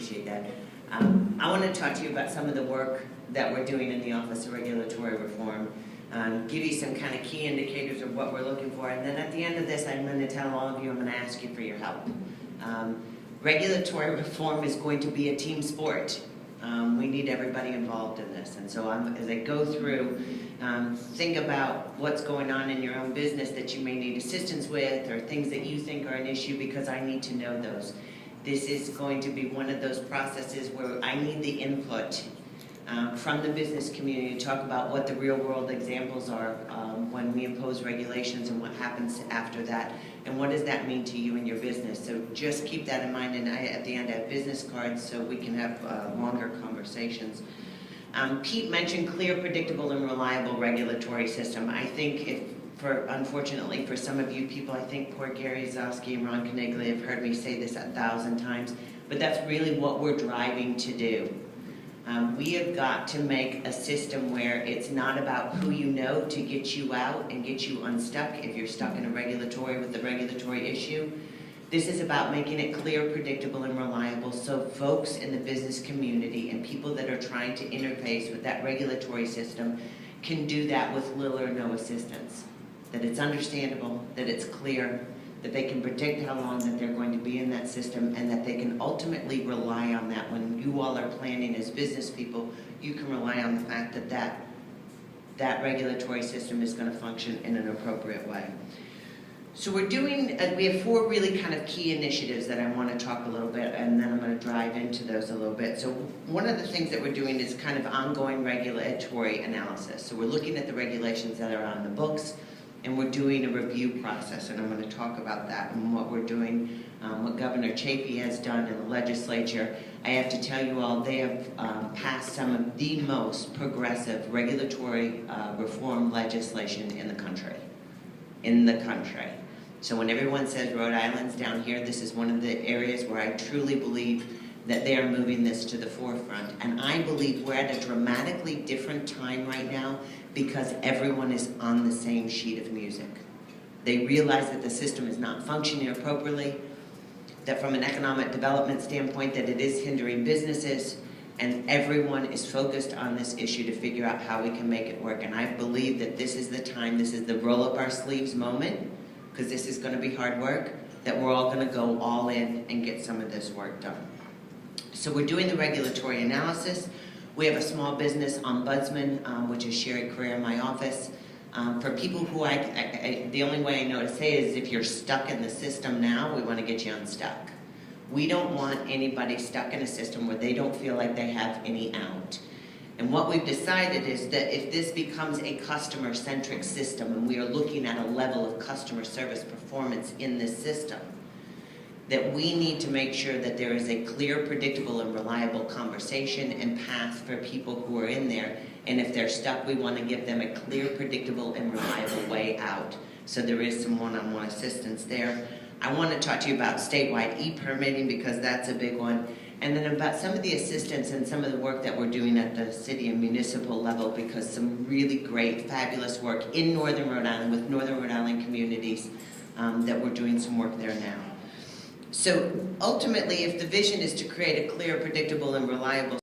appreciate that. I want to talk to you about some of the work that we're doing in the Office of Regulatory Reform, give you some kind of key indicators of what we're looking for, and then at the end of this I'm going to tell all of you I'm going to ask you for your help. Regulatory reform is going to be a team sport. We need everybody involved in this, and so as I go through, think about what's going on in your own business that you may need assistance with, or things that you think are an issue, because I need to know those. This is going to be one of those processes where I need the input from the business community to talk about what the real world examples are when we impose regulations and what happens after that, and what does that mean to you and your business. So just keep that in mind, and at the end I have business cards so we can have longer conversations. Pete mentioned clear, predictable, and reliable regulatory system. I think unfortunately for some of you people, I think poor Gary Zofsky and Ron Kniglia have heard me say this 1,000 times, but that's really what we're driving to do. We have got to make a system where it's not about who you know to get you out and get you unstuck if you're stuck in a regulatory issue. This is about making it clear, predictable, and reliable so folks in the business community and people that are trying to interface with that regulatory system can do that with little or no assistance. That it's understandable, that it's clear, that they can predict how long that they're going to be in that system, and that they can ultimately rely on that. When you all are planning as business people, you can rely on the fact that that regulatory system is going to function in an appropriate way. So we have 4 really kind of key initiatives that I want to talk a little bit, and then I'm going to drive into those a little bit. So one of the things that we're doing is kind of ongoing regulatory analysis. So we're looking at the regulations that are on the books, and we're doing a review process, and I'm going to talk about that and what we're doing, what Governor Chafee has done in the legislature. I have to tell you all, they have passed some of the most progressive regulatory reform legislation in the country. So when everyone says Rhode Island's down here, this is one of the areas where I truly believe that they are moving this to the forefront. And I believe we're at a dramatically different time right now because everyone is on the same sheet of music. They realize that the system is not functioning appropriately, that from an economic development standpoint that it is hindering businesses, and everyone is focused on this issue to figure out how we can make it work. And I believe that this is the time, this is the roll up our sleeves moment, because this is going to be hard work, that we're all going to go all in and get some of this work done. So we're doing the regulatory analysis. We have a small business ombudsman, which is Sherry Career in my office. For people who the only way I know to say it is if you're stuck in the system now, we want to get you unstuck. We don't want anybody stuck in a system where they don't feel like they have any out. And what we've decided is that if this becomes a customer-centric system and we are looking at a level of customer service performance in this system, that we need to make sure that there is a clear, predictable, and reliable conversation and path for people who are in there. And if they're stuck, we want to give them a clear, predictable, and reliable way out. So there is some one-on-one assistance there. I want to talk to you about statewide e-permitting because that's a big one. And then about some of the assistance and some of the work that we're doing at the city and municipal level, because some really great, fabulous work in Northern Rhode Island with Northern Rhode Island communities that we're doing some work there now. So ultimately, if the vision is to create a clear, predictable, and reliable